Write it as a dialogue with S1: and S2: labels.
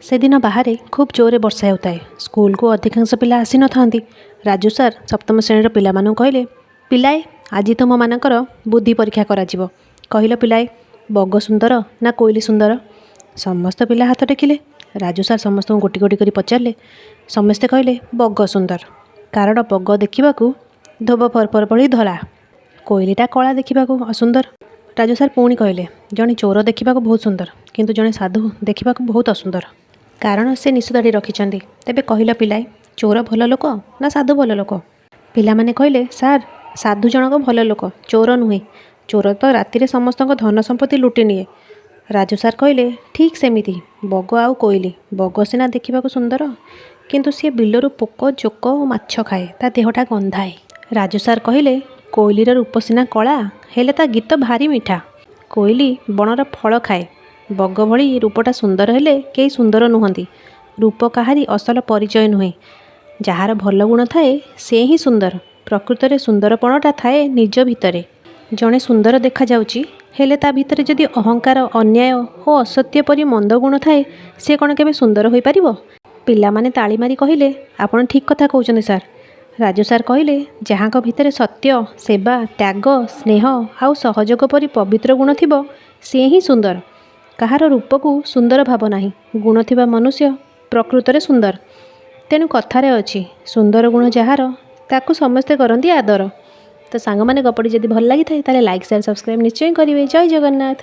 S1: ସେଦିନ ବାହାରେ ଖୁବ୍ ଜୋରରେ ବର୍ଷା ହେଉଥାଏ। ସ୍କୁଲକୁ ଅଧିକାଂଶ ପିଲା ଆସିନଥାନ୍ତି। ରାଜୁ ସାର୍ ସପ୍ତମ ଶ୍ରେଣୀର ପିଲାମାନଙ୍କୁ କହିଲେ, ପିଲାଏ, ଆଜି ତୁମମାନଙ୍କର ବୁଦ୍ଧି ପରୀକ୍ଷା କରାଯିବ। କହିଲ ପିଲାଏ, ବଗ ସୁନ୍ଦର ନା କୋଇଲି ସୁନ୍ଦର? ସମସ୍ତ ପିଲା ହାତ ଟେକିଲେ। ରାଜୁ ସାର୍ ସମସ୍ତଙ୍କୁ ଗୋଟି ଗୋଟି କରି ପଚାରିଲେ। ସମସ୍ତେ କହିଲେ ବଗ ସୁନ୍ଦର, କାରଣ ବଗ ଦେଖିବାକୁ ଧୋବ ଫରଫର ଭଳି ଧଳା, କୋଇଲିଟା କଳା ଦେଖିବାକୁ ଅସୁନ୍ଦର। ରାଜୁ ସାର୍ ପୁଣି କହିଲେ, ଜଣେ ଚୋର ଦେଖିବାକୁ ବହୁତ ସୁନ୍ଦର, କିନ୍ତୁ ଜଣେ ସାଧୁ ଦେଖିବାକୁ ବହୁତ ଅସୁନ୍ଦର, କାରଣ ସେ ନିଶ ଦାଢ଼ି ରଖିଛନ୍ତି। ତେବେ କହିଲ ପିଲାଏ, ଚୋର ଭଲ ଲୋକ ନା ସାଧୁ ଭଲ ଲୋକ? ପିଲାମାନେ କହିଲେ, ସାର୍, ସାଧୁ ଜଣକ ଭଲ ଲୋକ, ଚୋର ନୁହେଁ। ଚୋର ତ ରାତିରେ ସମସ୍ତଙ୍କ ଧନ ସମ୍ପତ୍ତି ଲୁଟି ନିଏ। ରାଜୁ ସାର୍ କହିଲେ, ଠିକ୍ ସେମିତି ବଗ ଆଉ କୋଇଲି। ବଗ ସିନା ଦେଖିବାକୁ ସୁନ୍ଦର, କିନ୍ତୁ ସିଏ ବିଲରୁ ପୋକ, ଜୋକ ଓ ମାଛ ଖାଏ, ତା ଦେହଟା ଗନ୍ଧାଏ। ରାଜୁ ସାର୍ କହିଲେ, କୋଇଲିର ରୂପ ସିନା କଳା, ହେଲେ ତା ଗୀତ ଭାରି ମିଠା। କୋଇଲି ବଣର ଫଳ ଖାଏ। ବଗ ଭଳି ରୂପଟା ସୁନ୍ଦର ହେଲେ କେହି ସୁନ୍ଦର ନୁହନ୍ତି। ରୂପ କାହାରି ଅସଲ ପରିଚୟ ନୁହେଁ। ଯାହାର ଭଲ ଗୁଣ ଥାଏ ସେ ହିଁ ସୁନ୍ଦର। ପ୍ରକୃତରେ ସୁନ୍ଦରପଣଟା ଥାଏ ନିଜ ଭିତରେ। ଜଣେ ସୁନ୍ଦର ଦେଖାଯାଉଛି, ହେଲେ ତା ଭିତରେ ଯଦି ଅହଙ୍କାର, ଅନ୍ୟାୟ ଓ ଅସତ୍ୟ ପରି ମନ୍ଦ ଗୁଣ ଥାଏ, ସେ କ'ଣ କେବେ ସୁନ୍ଦର ହୋଇପାରିବ? ପିଲାମାନେ ତାଳି ମାରି କହିଲେ, ଆପଣ ଠିକ୍ କଥା କହୁଛନ୍ତି ସାର୍। ରାଜୁ ସାର୍ କହିଲେ, ଯାହାଙ୍କ ଭିତରେ ସତ୍ୟ, ସେବା, ତ୍ୟାଗ, ସ୍ନେହ ଆଉ ସହଯୋଗ ପରି ପବିତ୍ର ଗୁଣ ଥିବ, ସିଏ ହିଁ ସୁନ୍ଦର। କାହାର ରୂପକୁ ସୁନ୍ଦର ଭାବ ନାହିଁ, ଗୁଣ ଥିବା ମନୁଷ୍ୟ ପ୍ରକୃତରେ ସୁନ୍ଦର। ତେଣୁ କଥାରେ ଅଛି, ସୁନ୍ଦର ଗୁଣ ଯାହାର, ତାକୁ ସମସ୍ତେ କରନ୍ତି ଆଦର। ତ ସାଙ୍ଗମାନେ, ଗପଟି ଯଦି ଭଲ ଲାଗିଥାଏ ତାହେଲେ ଲାଇକ୍, ସେୟାର, ସବସ୍କ୍ରାଇବ୍ ନିଶ୍ଚୟ କରିବେ। ଜୟ ଜଗନ୍ନାଥ।